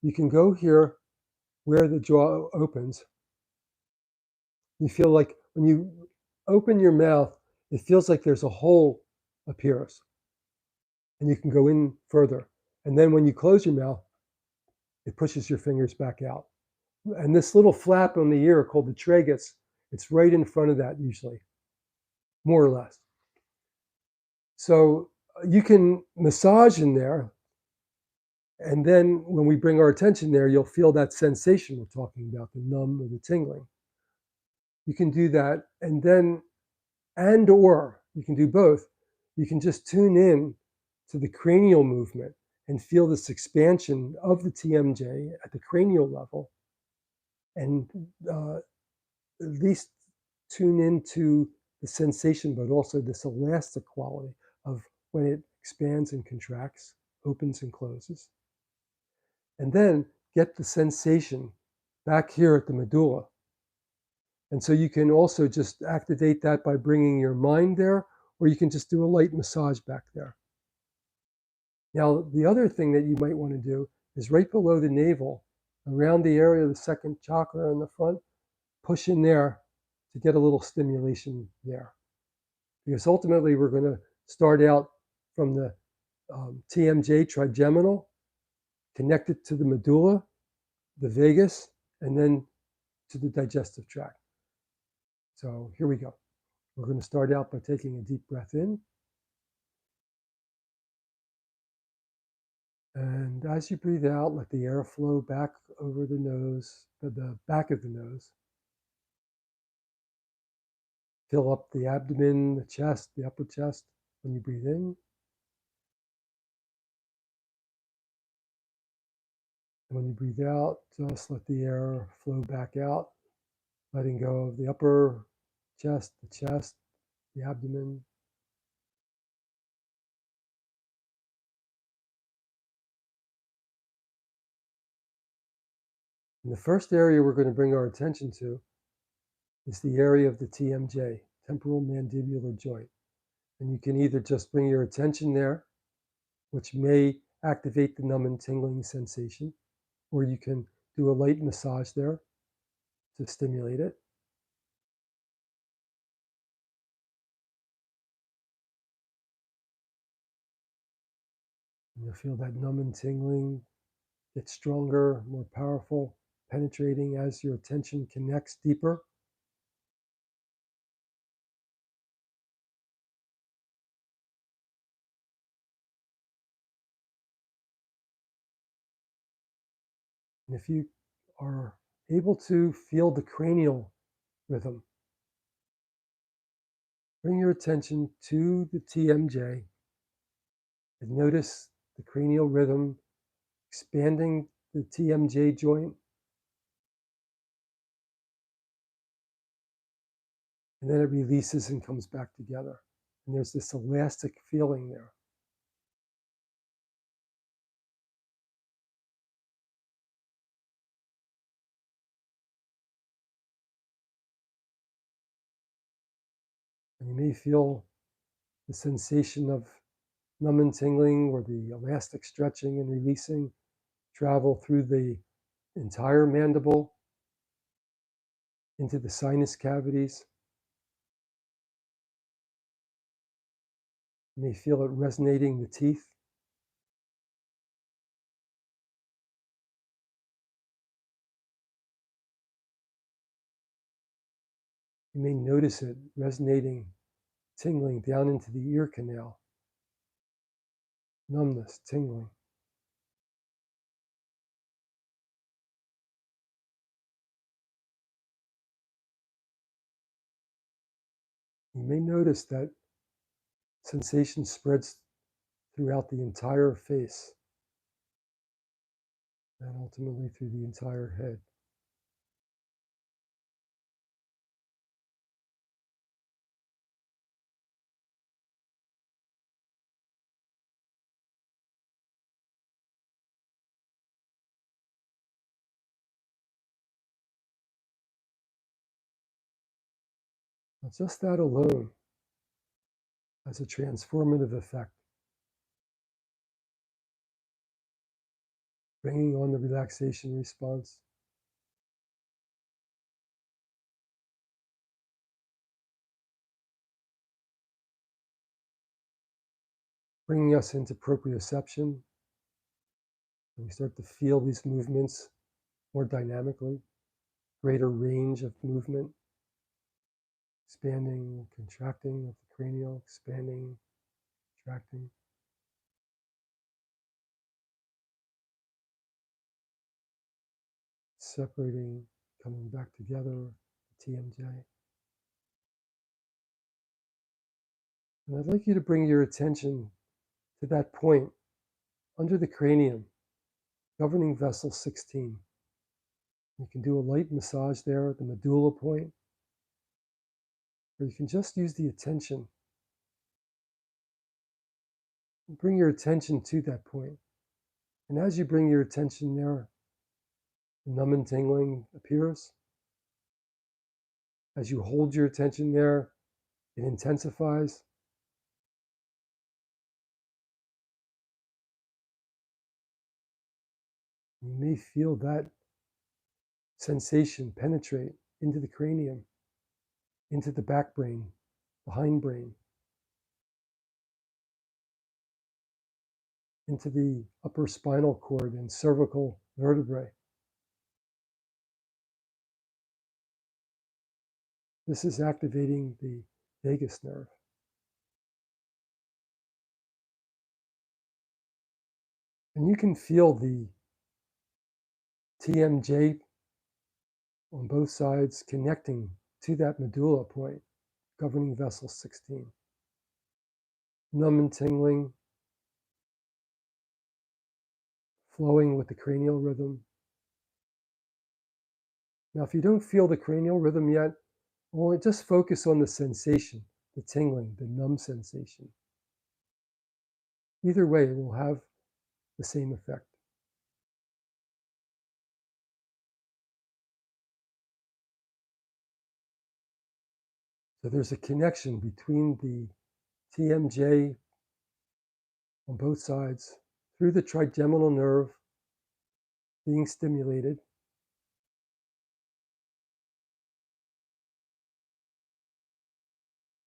you can go here where the jaw opens. You feel like when you open your mouth, it feels like there's a hole appears, and you can go in further. And then when you close your mouth, it pushes your fingers back out. And this little flap on the ear called the tragus, it's right in front of that usually, more or less. So you can massage in there, and then when we bring our attention there, you'll feel that sensation we're talking about, the numb or the tingling. You can do that, and then, or you can do both. You can just tune in to the cranial movement and feel this expansion of the TMJ at the cranial level, and at least tune into the sensation, but also this elastic quality of when it expands and contracts, opens and closes. And then get the sensation back here at the medulla. And so you can also just activate that by bringing your mind there, or you can just do a light massage back there. Now, the other thing that you might want to do is right below the navel, around the area of the second chakra in the front, push in there to get a little stimulation there. Because ultimately we're going to start out from the TMJ trigeminal, connect it to the medulla, the vagus, and then to the digestive tract. So here we go. We're going to start out by taking a deep breath in. And as you breathe out, let the air flow back over the nose, the back of the nose. Fill up the abdomen, the chest, the upper chest when you breathe in. And when you breathe out, just let the air flow back out, letting go of the upper chest, the abdomen. And the first area we're going to bring our attention to is the area of the TMJ, temporal mandibular joint. And you can either just bring your attention there, which may activate the numb and tingling sensation, or you can do a light massage there to stimulate it. And you'll feel that numb and tingling get stronger, more powerful, penetrating as your attention connects deeper. And if you are able to feel the cranial rhythm, bring your attention to the TMJ and notice the cranial rhythm expanding the TMJ joint. And then it releases and comes back together. And there's this elastic feeling there. And you may feel the sensation of numb and tingling, or the elastic stretching and releasing travel through the entire mandible into the sinus cavities. You may feel it resonating the teeth. You may notice it resonating, tingling down into the ear canal. Numbness, tingling. You may notice that sensation spreads throughout the entire face and ultimately through the entire head. Now, just that alone has a transformative effect. bringing on the relaxation response. Bringing us into proprioception. We start to feel these movements more dynamically, greater range of movement, expanding, contracting of the cranial, expanding, contracting. Separating, coming back together, TMJ. And I'd like you to bring your attention to that point under the cranium, governing vessel 16. You can do a light massage there at the medulla point, or you can just use the attention. Bring your attention to that point. And as you bring your attention there, the numb and tingling appears. As you hold your attention there, it intensifies. You may feel that sensation penetrate into the cranium, into the back brain, the hindbrain, into the upper spinal cord and cervical vertebrae. This is activating the vagus nerve. And you can feel the TMJ on both sides connecting to that medulla point, governing vessel 16. Numb and tingling, flowing with the cranial rhythm. Now, if you don't feel the cranial rhythm yet, only just focus on the sensation, the tingling, the numb sensation. Either way, it will have the same effect. So there's a connection between the TMJ on both sides through the trigeminal nerve being stimulated,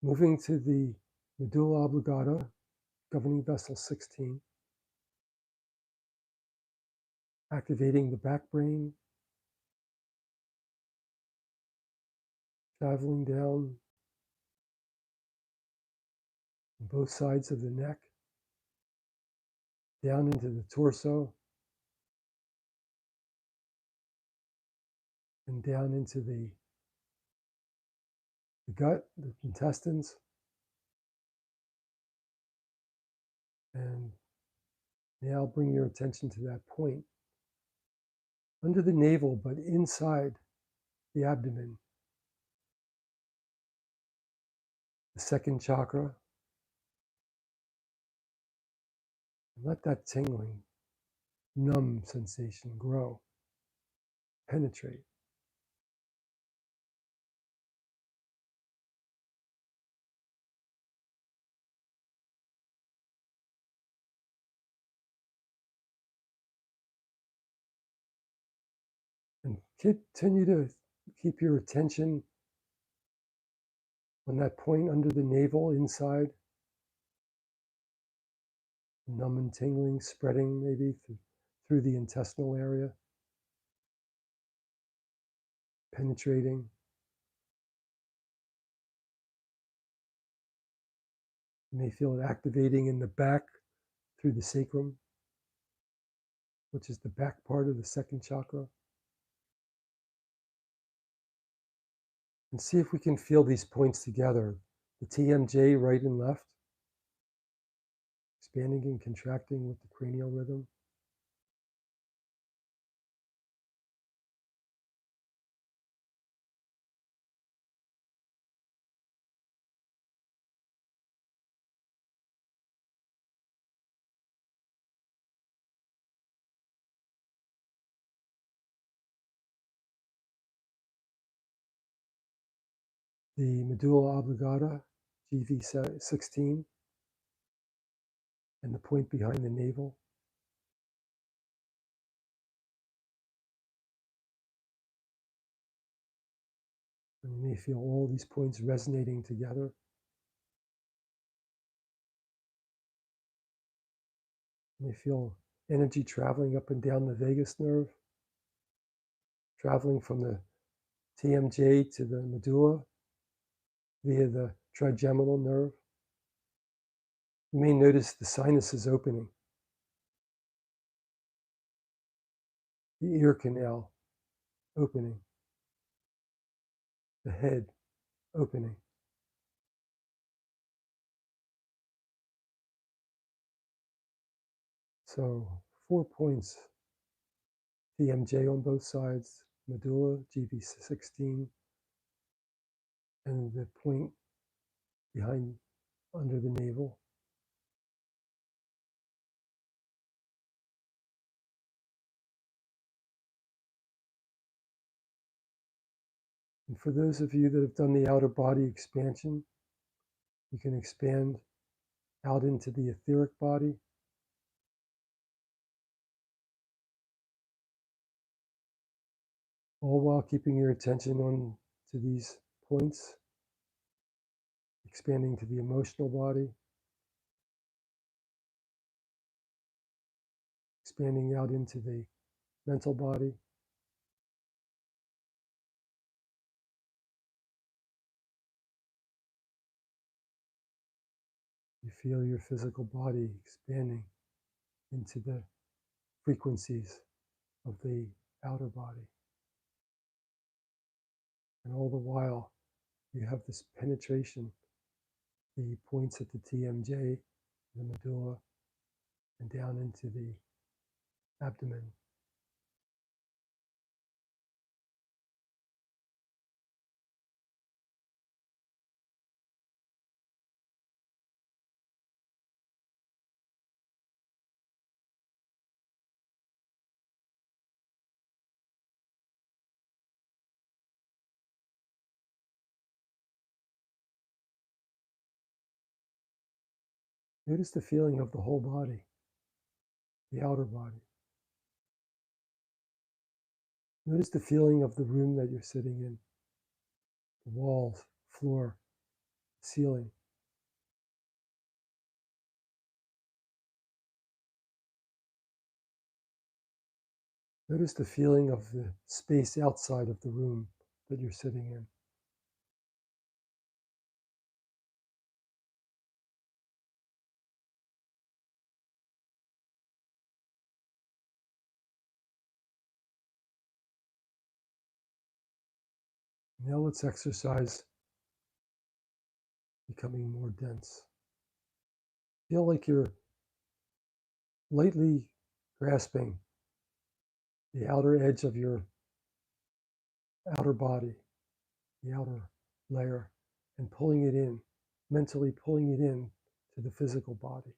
moving to the medulla oblongata, governing vessel 16, activating the back brain, traveling down on both sides of the neck, down into the torso, and down into the gut, the intestines, and now bring your attention to that point under the navel, but inside the abdomen, the second chakra. And let that tingling, numb sensation grow, penetrate. And continue to keep your attention on that point under the navel, inside, numb and tingling, spreading maybe through the intestinal area, penetrating. You may feel it activating in the back through the sacrum, which is the back part of the second chakra. And see if we can feel these points together, the TMJ right and left, expanding and contracting with the cranial rhythm. The medulla oblongata, GV16, and the point behind the navel. And you may feel all these points resonating together. You may feel energy traveling up and down the vagus nerve, traveling from the TMJ to the medulla via the trigeminal nerve. You may notice the sinuses opening, the ear canal opening, the head opening. So 4 points, TMJ on both sides, medulla, GV16, and the point behind under the navel. And for those of you that have done the outer body expansion, you can expand out into the etheric body. All while keeping your attention on to these points, expanding to the emotional body, expanding out into the mental body. You feel your physical body expanding into the frequencies of the outer body. And all the while, you have this penetration, the points at the TMJ, the medulla, and down into the abdomen. Notice the feeling of the whole body, the outer body. Notice the feeling of the room that you're sitting in, the walls, floor, ceiling. Notice the feeling of the space outside of the room that you're sitting in. Now let's exercise becoming more dense. Feel like you're lightly grasping the outer edge of your outer body, the outer layer, and pulling it in, mentally pulling it in to the physical body.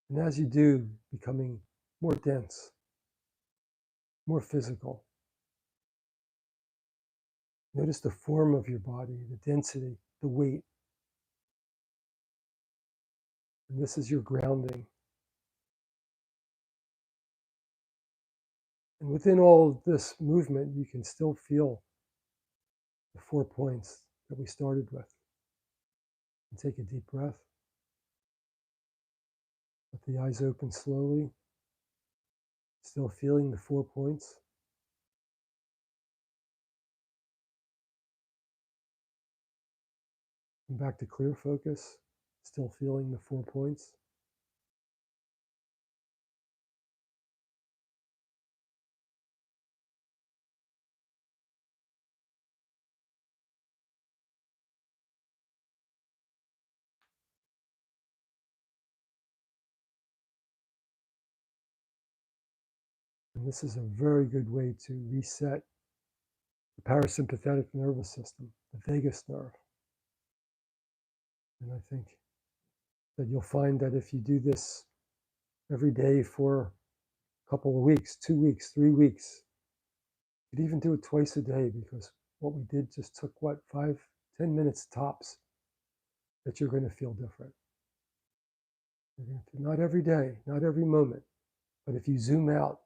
And as you do, becoming more dense, more physical. Notice the form of your body, the density, the weight. And this is your grounding. And within all of this movement, you can still feel the 4 points that we started with. And take a deep breath. Let the eyes open slowly. Still feeling the 4 points. Come back to clear focus. Still feeling the 4 points. And this is a very good way to reset the parasympathetic nervous system, the vagus nerve. And I think that you'll find that if you do this every day for a couple of weeks, 2 weeks, 3 weeks, you could even do it twice a day, because what we did just took, 5, 10 minutes tops, that you're going to feel different. Not every day, not every moment, but if you zoom out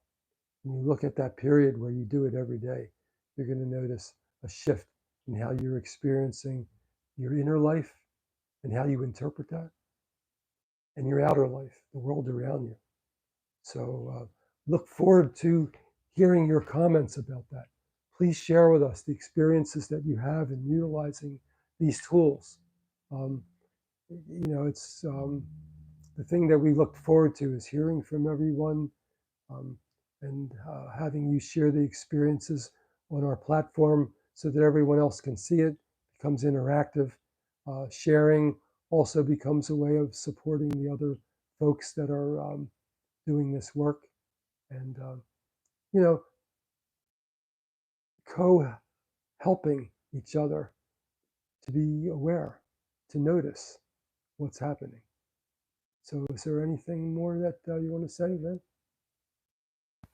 and you look at that period where you do it every day, you're going to notice a shift in how you're experiencing your inner life and how you interpret that, and your outer life, the world around you. So look forward to hearing your comments about that. Please share with us the experiences that you have in utilizing these tools. Um, it's the thing that we look forward to is hearing from everyone, um, and having you share the experiences on our platform so that everyone else can see it, becomes interactive. Sharing also becomes a way of supporting the other folks that are doing this work, and you know, co-helping each other to be aware, to notice what's happening. So is there anything more that you want to say, Lynn?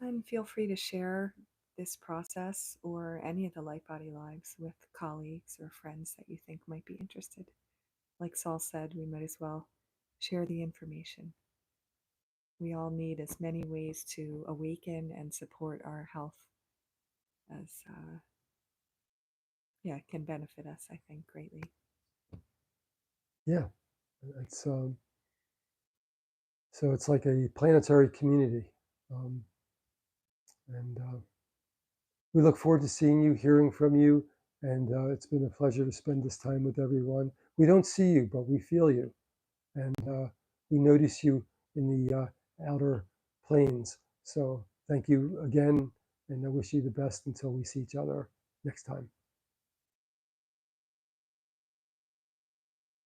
And feel free to share this process or any of the Light Body Lives with colleagues or friends that you think might be interested. Like Saul said, we might as well share the information. We all need as many ways to awaken and support our health as, can benefit us, I think, greatly. Yeah, it's so it's like a planetary community, um, and we look forward to seeing you, hearing from you, and it's been a pleasure to spend this time with everyone. We don't see you, but we feel you, and we notice you in the outer planes. So thank you again, and I wish you the best until we see each other next time.